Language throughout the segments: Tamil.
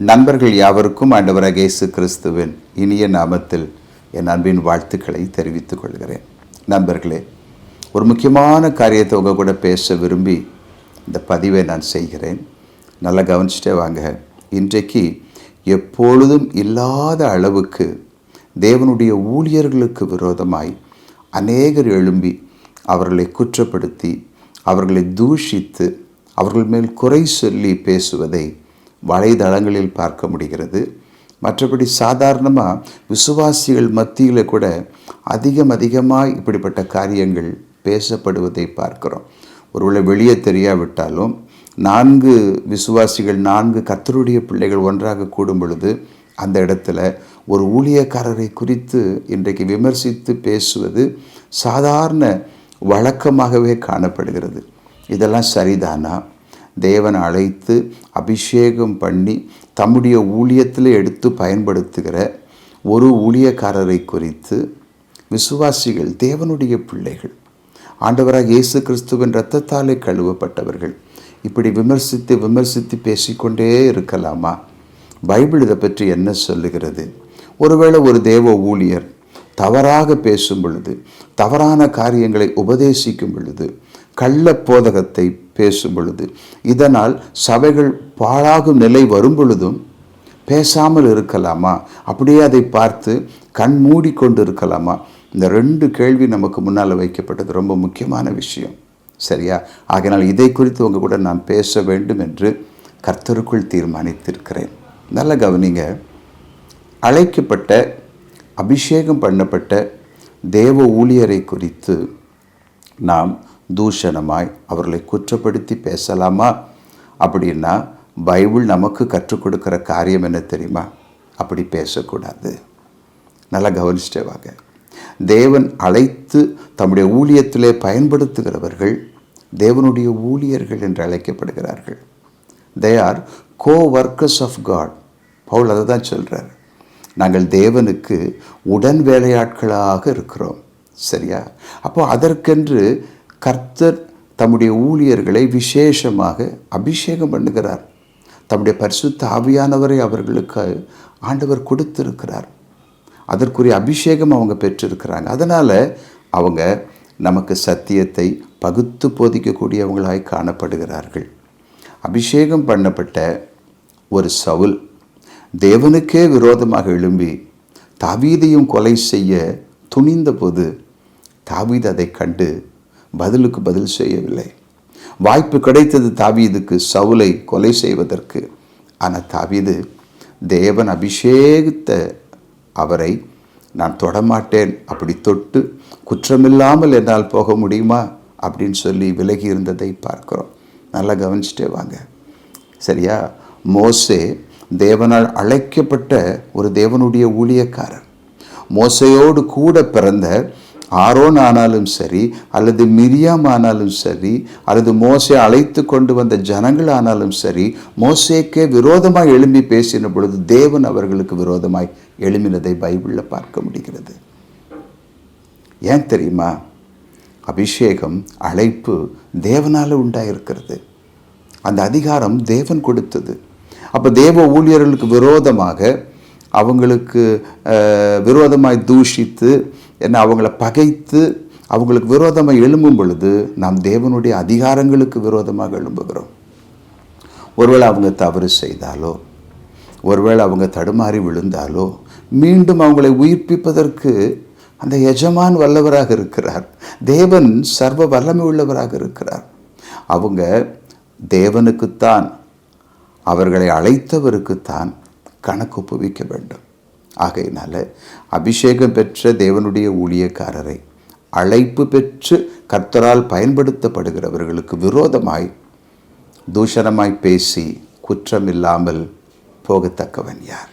நண்பர்கள் யாவருக்கும் ஆண்டவராகிய இயேசு கிறிஸ்துவின் இனிய நாமத்தில் என் அன்பின் வாழ்த்துக்களை தெரிவித்துக் கொள்கிறேன். நண்பர்களே, ஒரு முக்கியமான காரியத்தை உங்கள் கூட பேச விரும்பி இந்த பதிவை நான் செய்கிறேன். நல்லா கவனிச்சுட்டே வாங்க. இன்றைக்கு எப்பொழுதும் இல்லாத அளவுக்கு தேவனுடைய ஊழியர்களுக்கு விரோதமாய் அநேகர் எழும்பி அவர்களை குற்றப்படுத்தி, அவர்களை தூஷித்து, அவர்கள் மேல் குறை சொல்லி பேசுவதை வலைதளங்களில் பார்க்க முடிகிறது. மற்றபடி சாதாரணமாக விசுவாசிகள் மத்தியில் கூட அதிகமாக இப்படிப்பட்ட காரியங்கள் பேசப்படுவதை பார்க்கிறோம். ஒருவேளை வெளியே தெரியாவிட்டாலும் 4 விசுவாசிகள், 4 கர்த்தருடைய பிள்ளைகள் ஒன்றாக கூடும் பொழுது அந்த இடத்துல ஒரு ஊழியக்காரரை குறித்து இன்றைக்கு விமர்சித்து பேசுவது சாதாரண வழக்கமாகவே காணப்படுகிறது. இதெல்லாம் சரிதானா? தேவன் அழைத்து அபிஷேகம் பண்ணி தம்முடைய ஊழியத்தில் எடுத்து பயன்படுத்துகிற ஒரு ஊழியக்காரரை குறித்து விசுவாசிகள், தேவனுடைய பிள்ளைகள், ஆண்டவராக இயேசு கிறிஸ்துவின் இரத்தத்தாலே கழுவப்பட்டவர்கள் இப்படி விமர்சித்து பேசிக்கொண்டே இருக்கலாமா? பைபிள் இதை பற்றி என்ன சொல்லுகிறது? ஒருவேளை ஒரு தேவ ஊழியர் தவறாக பேசும் பொழுது, தவறான காரியங்களை உபதேசிக்கும் பொழுது, கள்ள போதகத்தை பேசும் பொழுது, இதனால் சபைகள் பாழாகும் நிலை வரும் பொழுதும் பேசாமல் இருக்கலாமா? அப்படியே அதை பார்த்து கண் மூடி கொண்டு இருக்கலாமா? இந்த 2 கேள்வி நமக்கு முன்னால் வைக்கப்பட்டது. ரொம்ப முக்கியமான விஷயம், சரியா? ஆகையினால் இதை குறித்து உங்கள் கூட நான் பேச வேண்டும் என்று கர்த்தருக்குள் தீர்மானித்திருக்கிறேன். நல்ல கவனிங்க. அழைக்கப்பட்ட, அபிஷேகம் பண்ணப்பட்ட தேவ ஊழியரை குறித்து நாம் தூஷணமாய் அவர்களை குற்றப்படுத்தி பேசலாமா? அப்படின்னா பைபிள் நமக்கு கற்றுக் கொடுக்குற காரியம் என்ன தெரியுமா? அப்படி பேசக்கூடாது. நல்லா கவனிச்சுட்டே வாங்க. தேவன் அழைத்து தம்முடைய ஊழியத்திலே பயன்படுத்துகிறவர்கள் தேவனுடைய ஊழியர்கள் என்று அழைக்கப்படுகிறார்கள். They are co-workers of God. Paul அதை தான் சொல்கிறார். நாங்கள் தேவனுக்கு உடன் வேலையாட்களாக இருக்கிறோம், சரியா? அப்போ அதற்கென்று கர்த்தர் தம்முடைய ஊழியர்களை விசேஷமாக அபிஷேகம் பண்ணுகிறார். தம்முடைய பரிசுத்த ஆவியானவரை அவர்களுக்கு ஆண்டவர் கொடுத்திருக்கிறார். அதற்குரிய அபிஷேகம் அவங்க பெற்றிருக்கிறாங்க. அதனால் அவங்க நமக்கு சத்தியத்தை பகுத்து போதிக்கக்கூடியவங்களாய் காணப்படுகிறார்கள். அபிஷேகம் பண்ணப்பட்ட ஒரு சவுல் தேவனுக்கே விரோதமாக எழும்பி தாவீதையும் கொலை செய்ய துணிந்த போது தாவீது அதை கண்டு பதிலுக்கு பதில் செய்யவில்லை. வாய்ப்பு கிடைத்தது தாவீதுக்கு சவுலை கொலை செய்வதற்கு. ஆனால் தாவீது தேவன் அபிஷேகித்த அவரை நான் தொடமாட்டேன், அப்படி தொட்டு குற்றமில்லாமல் என்னால் போக முடியுமா அப்படின்னு சொல்லி விலகி இருந்ததை பார்க்கிறோம். நல்லா கவனிச்சுட்டே வாங்க, சரியா? மோசே தேவனால் அழைக்கப்பட்ட ஒரு தேவனுடைய ஊழியக்காரர். மோசையோடு கூட பிறந்த ஆரோன் ஆனாலும் சரி, அல்லது மிரியாம் ஆனாலும் சரி, அல்லது மோசே அழைத்து கொண்டு வந்த ஜனங்கள் ஆனாலும் சரி, மோசேக்கே விரோதமாய் எழும்பி பேசின பொழுது தேவன் அவர்களுக்கு விரோதமாய் எழும்பினதை பைபிளில் பார்க்க முடிகிறது. ஏன் தெரியுமா? அபிஷேகம், அழைப்பு தேவனால் உண்டாயிருக்கிறது. அந்த அதிகாரம் தேவன் கொடுத்தது. அப்போ தேவ ஊழியர்களுக்கு விரோதமாக, அவங்களுக்கு விரோதமாய் தூஷித்து, அவங்கள பகைத்து, அவங்களுக்கு விரோதமாக எழும்பும் பொழுது நாம் தேவனுடைய அதிகாரங்களுக்கு விரோதமாக எழும்புகிறோம். ஒருவேளை அவங்க தவறு செய்தாலோ, ஒருவேளை அவங்க தடுமாறி விழுந்தாலோ, மீண்டும் அவங்களை உயிர்ப்பிப்பதற்கு அந்த எஜமான் வல்லவராக இருக்கிறார். தேவன் சர்வ வல்லமை உள்ளவராக இருக்கிறார். அவங்க தேவனுக்குத்தான், அவர்களை அழைத்தவருக்குத்தான் கணக்கு ஒப்புவிக்க வேண்டும். ஆகையினால அபிஷேகம் பெற்ற தேவனுடைய ஊழியக்காரரை, அழைப்பு பெற்று கர்த்தரால் பயன்படுத்தப்படுகிறவர்களுக்கு விரோதமாய் தூஷணமாய் பேசி குற்றமில்லாமல் போகத்தக்கவன் யார்?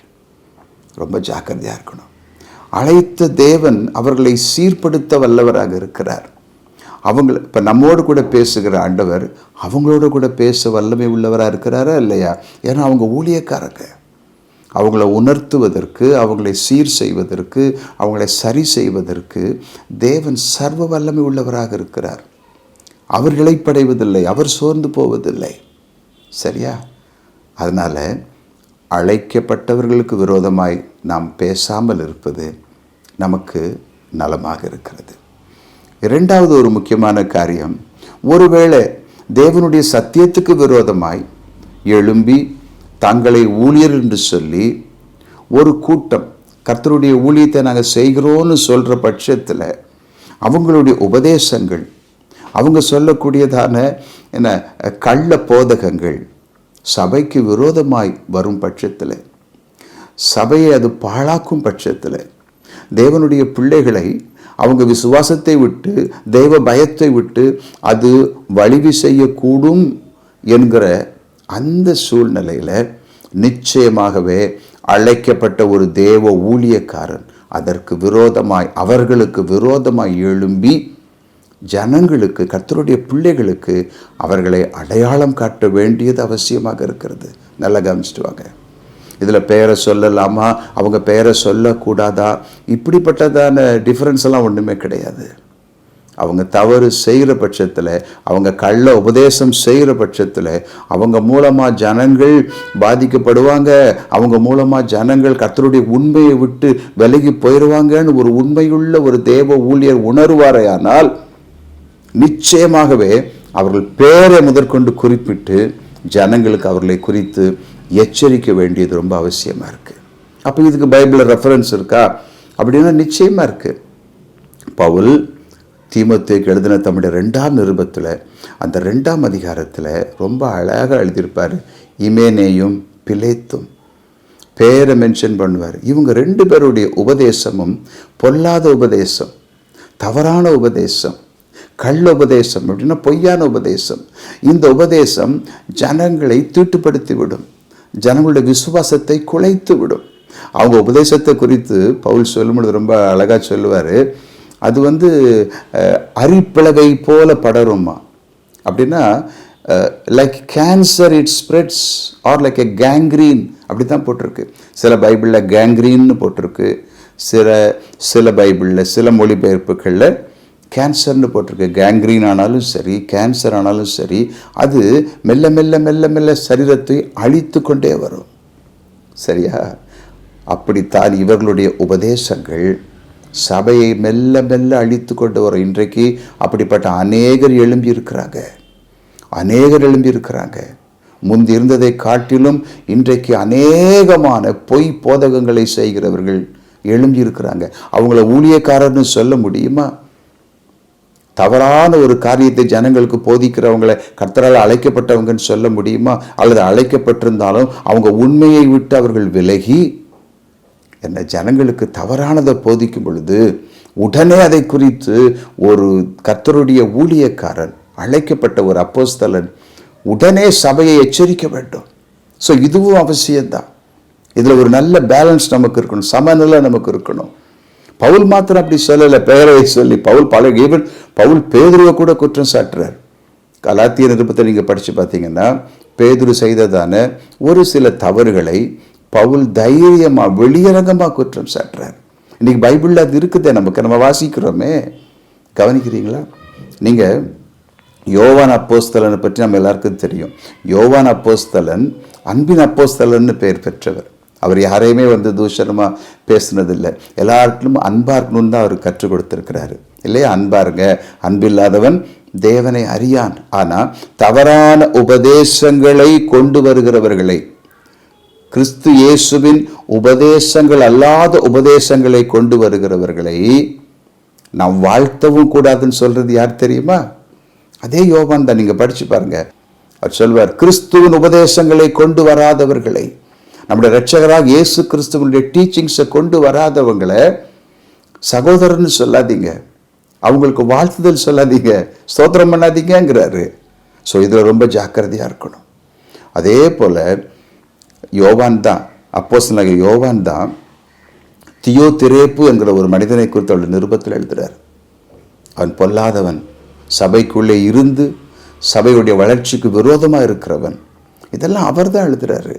ரொம்ப ஜாக்கிரதையாக இருக்கணும். அழைத்த தேவன் அவர்களை சீர்படுத்த வல்லவராக இருக்கிறார். அவங்கள இப்போ நம்மோடு கூட பேசுகிற ஆண்டவர் அவங்களோட கூட பேச வல்லமை உள்ளவராக இருக்கிறாரா இல்லையா? ஏன்னா அவங்க ஊழியக்காரங்க. அவங்கள உணர்த்துவதற்கு, அவங்களை சீர் செய்வதற்கு, அவங்களை சரி செய்வதற்கு தேவன் சர்வ வல்லமை உள்ளவராக இருக்கிறார். அவர் இளைப்படைவதில்லை, அவர் சோர்ந்து போவதில்லை, சரியா? அதனால் அழைக்கப்பட்டவர்களுக்கு விரோதமாய் நாம் பேசாமல் இருப்பது நமக்கு நலமாக இருக்கிறது. இரண்டாவது ஒரு முக்கியமான காரியம், ஒருவேளை தேவனுடைய சத்தியத்துக்கு விரோதமாய் எழும்பி தங்களை ஊழியர் என்று சொல்லி ஒரு கூட்டம் கர்த்தருடைய ஊழியத்தை நாங்கள் செய்கிறோன்னு சொல்கிற பட்சத்தில் அவங்களுடைய உபதேசங்கள், அவங்க சொல்லக்கூடியதான என்ன கள்ள போதகங்கள் சபைக்கு விரோதமாய் வரும் பட்சத்தில், சபையை அது பாழாக்கும் பட்சத்தில், தேவனுடைய பிள்ளைகளை அவங்க விசுவாசத்தை விட்டு தெய்வ பயத்தை விட்டு அது வலிவு செய்யக்கூடும் என்கிற அந்த சூழ்நிலையில் நிச்சயமாகவே அழைக்கப்பட்ட ஒரு தேவ ஊழியக்காரன் அதற்கு விரோதமாய், அவர்களுக்கு விரோதமாய் எழும்பி ஜனங்களுக்கு, கர்த்தருடைய பிள்ளைகளுக்கு அவர்களை அடையாளம் காட்ட வேண்டியது அவசியமாக இருக்கிறது. நல்லா கவனிச்சுட்டு வாங்க. இதில் பெயரை சொல்லலாமா, அவங்க பெயரை சொல்லக்கூடாதா, இப்படிப்பட்டதான டிஃப்ரென்ஸ் எல்லாம் ஒன்றுமே கிடையாது. அவங்க தவறு செய்கிற பட்சத்தில், அவங்க கள்ள உபதேசம் செய்கிற பட்சத்தில் அவங்க மூலமாக ஜனங்கள் பாதிக்கப்படுவாங்க, அவங்க மூலமாக ஜனங்கள் கர்த்தருடைய உண்மையை விட்டு விலகி போயிடுவாங்கன்னு ஒரு உண்மையுள்ள ஒரு தேவ ஊழியர் உணர்வாரையானால் நிச்சயமாகவே அவர்கள் பேரை முதற்கொண்டு குறிப்பிட்டு ஜனங்களுக்கு அவர்களை குறித்து எச்சரிக்க வேண்டியது ரொம்ப அவசியமாக இருக்குது. அப்போ இதுக்கு பைபிளில் ரெஃபரன்ஸ் இருக்கா அப்படின்னா நிச்சயமாக இருக்குது. பவுல் தீமோத்தேயுக்கு எழுதின தம்முடைய 2ஆம் நிருபத்தில் அந்த 2ஆம் அதிகாரத்தில் ரொம்ப அழகாக எழுதியிருப்பார். இமேனேயும் பிலேத்தும் பேரை மென்ஷன் பண்ணுவார். இவங்க 2 பேருடைய உபதேசமும் பொல்லாத உபதேசம், தவறான உபதேசம், கள்ள உபதேசம் அப்படின்னா பொய்யான உபதேசம். இந்த உபதேசம் ஜனங்களை தீட்டுப்படுத்தி விடும், ஜனங்களுடைய விசுவாசத்தை குலைத்து விடும். அவங்க உபதேசத்தை குறித்து பவுல் சொல்லும்போது ரொம்ப அழகாக சொல்லுவார். அது அரிப்பிளவை போல படருமா அப்படின்னா like cancer it spreads or like a gangrene அப்படி தான் போட்டிருக்கு. சில பைபிளில் கேங்க்ரீன்னு போட்டிருக்கு, சில பைபிளில் சில மொழிபெயர்ப்புகளில் கேன்சர்னு போட்டிருக்கு. கேங்க்ரீன் ஆனாலும் சரி, கேன்சர் ஆனாலும் சரி, அது மெல்ல மெல்ல மெல்ல மெல்ல சரீரத்தை அழித்து கொண்டே வரும். சரியா? அப்படித்தான் இவர்களுடைய உபதேசங்கள் சபையை மெல்ல மெல்ல அழித்து கொண்டு வரும். இன்றைக்கு அப்படிப்பட்ட அநேகர் எழும்பி இருக்கிறாங்க. முந்தி இருந்ததை காட்டிலும் இன்றைக்கு அநேகமான பொய் போதகங்களை செய்கிறவர்கள் எழும்பி இருக்கிறாங்க. அவங்கள ஊழியக்காரர்னு சொல்ல முடியுமா? தவறான ஒரு காரியத்தை ஜனங்களுக்கு போதிக்கிறவங்களை கர்த்தரால் அழைக்கப்பட்டவங்கன்னு சொல்ல முடியுமா? அல்லது அழைக்கப்பட்டிருந்தாலும் அவங்க உண்மையை விட்டு அவர்கள் விலகி என்ன ஜனங்களுக்கு தவறானதை போதிக்கும் பொழுது உடனே அதை குறித்து ஒரு கர்த்தருடைய ஊழியக்காரன், அழைக்கப்பட்ட ஒரு அப்போஸ்தலன் உடனே சபையை எச்சரிக்க வேண்டும். ஸோ இதுவும் அவசியம்தான். இதில் ஒரு நல்ல பேலன்ஸ் நமக்கு இருக்கணும், சமநிலை நமக்கு இருக்கணும். பவுல் மாத்திரம் அப்படி சொல்லலை, பெயரை சொல்லி பவுல் பேதுருவை கூட குற்றம் சாட்டுறார். கலாத்திய நிருபத்தை நீங்கள் படித்து பார்த்தீங்கன்னா பேதுரு செய்ததான ஒரு சில தவறுகளை பவுல் தைரியமாக வெளியரங்கமாக குற்றம் சாட்டுறார். இன்னைக்கு பைபிளில் அது இருக்குதே, நம்ம வாசிக்கிறோமே. கவனிக்கிறீங்களா? நீங்கள் யோவான் அப்போஸ்தலனை பற்றி நம்ம எல்லாருக்கும் தெரியும். யோவான் அப்போஸ்தலன் அன்பின் அப்போஸ்தலன்னு பெயர் பெற்றவர். அவர் யாரையுமே தூஷணமாக பேசுனதில்லை, எல்லாருக்கும் அன்பாக இருக்கணும்னு தான் அவர் கற்றுக் கொடுத்துருக்கிறாரு இல்லையா? அன்பாருங்க, அன்பில்லாதவன் தேவனை அறியான். ஆனால் தவறான உபதேசங்களை கொண்டு வருகிறவர்களை, கிறிஸ்து இயேசுவின் உபதேசங்கள் அல்லாத உபதேசங்களை கொண்டு வருகிறவர்களை நாம் வாழ்த்தவும் கூடாதுன்னு சொல்றது யார் தெரியுமா? அதே யோவான் தான். நீங்கள் படிச்சு பாருங்க. அவர் சொல்வார், கிறிஸ்துவின் உபதேசங்களை கொண்டு வராதவர்களை, நம்முடைய இரட்சகராக இயேசு கிறிஸ்துவனுடைய டீச்சிங்ஸை கொண்டு வராதவங்களை சகோதரன்னு சொல்லாதீங்க, அவங்களுக்கு வாழ்த்துதல் சொல்லாதீங்க, ஸ்தோத்திரம் பண்ணாதீங்கிறாரு. ஸோ இதில் ரொம்ப ஜாக்கிரதையாக இருக்கணும். அதே போல் யோவான் தான், அப்போஸ்தலனாகிய யோவான் தான் தியோதிரேப்பு என்கிற ஒரு மனிதனை குறித்து அவருடைய நிருபத்தில் எழுதுகிறார். அவன் பொல்லாதவன், சபைக்குள்ளே இருந்து சபையுடைய வளர்ச்சிக்கு விரோதமாக இருக்கிறவன். இதெல்லாம் அவர் தான் எழுதுகிறாரு.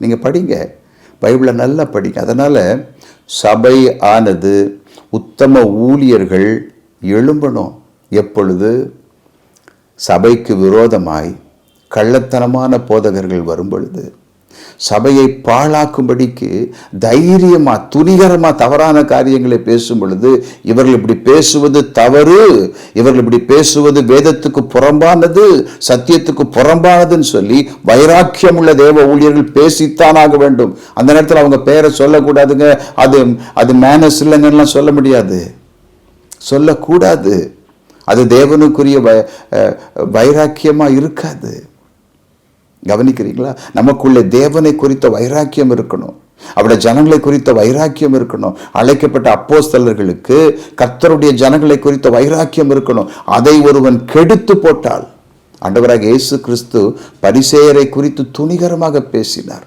நீங்கள் படிங்க, பைபிளை நல்லா படிங்க. அதனால் சபை ஆனது உத்தம ஊழியர்கள் எழும்பணும். எப்பொழுது சபைக்கு விரோதமாய் கள்ளத்தனமான போதகர்கள் வரும் பொழுது, சபையை பாழாக்கும்படிக்கு தைரியமா துணிகரமா தவறான காரியங்களை பேசும் பொழுது, இவர்கள் இப்படி பேசுவது தவறு, இவர்கள் இப்படி பேசுவது வேதத்துக்கு புறம்பானது, சத்தியத்துக்கு புறம்பானதுன்னு சொல்லி வைராக்கியம் உள்ள தேவ ஊழியர்கள் பேசித்தான் ஆக வேண்டும். அந்த நேரத்தில் அவங்க பெயரை சொல்லக்கூடாதுங்க, அது மேனஸ் இல்லைங்கலாம் சொல்ல முடியாது, சொல்லக்கூடாது. அது தேவனுக்குரிய வைராக்கியமா இருக்காது. கவனிக்கிறீங்களா? நமக்குள்ள தேவனை குறித்த வைராக்கியம் இருக்கணும், அவருடைய ஜனங்களை குறித்த வைராக்கியம் இருக்கணும். அழைக்கப்பட்ட அப்போஸ்தலர்களுக்கு கர்த்தருடைய ஜனங்களை குறித்த வைராக்கியம் இருக்கணும். அதை ஒருவன் கெடுத்து போட்டால், ஆண்டவராக இயேசு கிறிஸ்து பரிசேயரை குறித்து துணிகரமாக பேசினார்.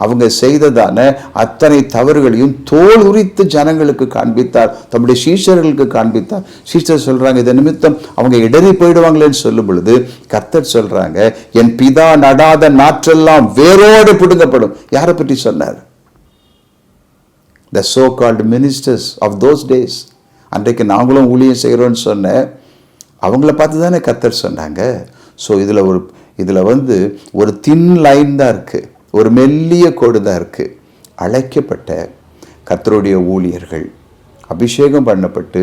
அவங்க செய்ததான அத்தனை தவறுகளையும் தோல் உரித்து ஜனங்களுக்கு காண்பித்தார், தம்முடைய சீஷர்களுக்கு காண்பித்தார். சீஷர் சொல்றாங்க, இதை நிமித்தம் அவங்க இடறி போயிடுவாங்களேன்னு சொல்லும் பொழுது கர்த்தர் சொல்றாங்க, என் பிதா நடாத நாற்றெல்லாம் வேரோடு பிடுங்கப்படும். யாரை பற்றி சொன்னார்? the so called ministers of those days. அன்றைக்கு நாங்களும் ஊழியம் செய்கிறோன்னு சொன்ன அவங்கள பார்த்து தானே கர்த்தர் சொன்னாங்க. ஸோ இதில் ஒரு தின் லைன் தான் இருக்குது, ஒரு மெல்லிய கோடு தான் இருக்குது. அழைக்கப்பட்ட கர்த்தருடைய ஊழியர்கள், அபிஷேகம் பண்ணப்பட்டு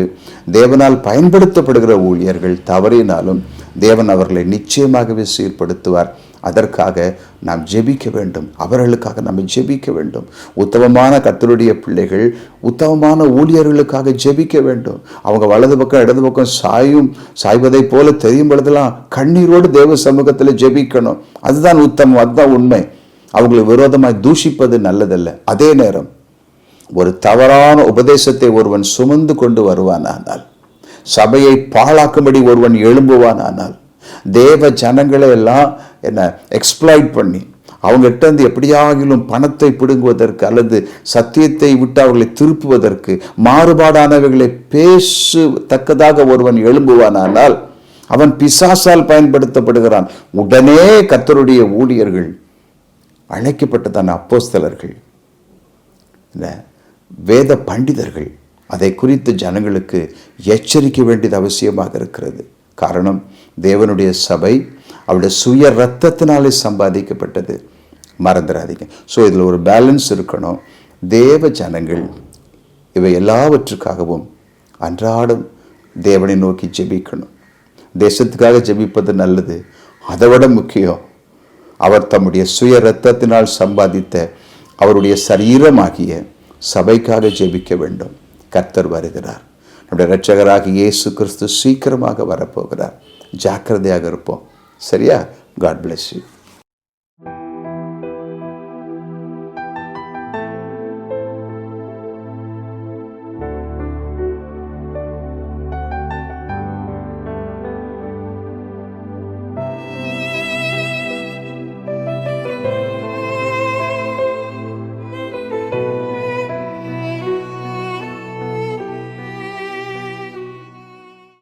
தேவனால் பயன்படுத்தப்படுகிற ஊழியர்கள் தவறினாலும் தேவன் அவர்களை நிச்சயமாகவே சீர்படுத்துவார். அதற்காக நாம் ஜெபிக்க வேண்டும், அவர்களுக்காக நாம் ஜெபிக்க வேண்டும். உத்தமமான கர்த்தருடைய பிள்ளைகள் உத்தமமான ஊழியர்களுக்காக ஜெபிக்க வேண்டும். அவங்க வலது பக்கம் இடது பக்கம் சாய்வதை போல தெரியும் பொழுதெல்லாம் கண்ணீரோடு தேவ சமூகத்தில் ஜெபிக்கணும். அதுதான் உத்தமம், அதுதான் உண்மை. அவங்களுக்கு விரோதமாய் தூஷிப்பது நல்லதல்ல. அதே நேரம் ஒரு தவறான உபதேசத்தை ஒருவன் சுமந்து கொண்டு வருவானானால், சபையை பாழாக்கும்படி ஒருவன் எழும்புவானானால், தேவ ஜனங்களை எல்லாம் எக்ஸ்ப்ளாய்ட் பண்ணி அவங்ககிட்ட இருந்து எப்படியாகிலும் பணத்தை பிடுங்குவதற்கு அல்லது சத்தியத்தை விட்டு அவர்களை திருப்புவதற்கு மாறுபாடானவைகளை பேசத்தக்கதாக ஒருவன் எழும்புவானானால் அவன் பிசாசால் பயன்படுத்தப்படுகிறான். உடனே கர்த்தருடைய ஊழியர்கள், அழைக்கப்பட்டதான அப்போஸ்தலர்கள், வேத பண்டிதர்கள் அதை குறித்து ஜனங்களுக்கு எச்சரிக்க வேண்டியது அவசியமாக இருக்கிறது. காரணம், தேவனுடைய சபை அவருடைய சுய இரத்தத்தினாலே சம்பாதிக்கப்பட்டது, மறந்துடாதீங்க. ஸோ இதில் ஒரு பேலன்ஸ் இருக்கணும். தேவ ஜனங்கள் இவை எல்லாவற்றுக்காகவும் அன்றாடம் தேவனை நோக்கி ஜெபிக்கணும். தேசத்துக்காக ஜெபிப்பது நல்லது, அதை விட முக்கியம் அவர் தம்முடைய சுய இரத்தத்தினால் சம்பாதித்த அவருடைய சரீரமாகிய சபைக்காக ஜெபிக்க வேண்டும். கர்த்தர் வருகிறார். நம்முடைய இரட்சகராகிய இயேசு கிறிஸ்து சீக்கிரமாக வரப்போகிறார். ஜாக்கிரதையாக இருப்போம். சரியா? God bless you.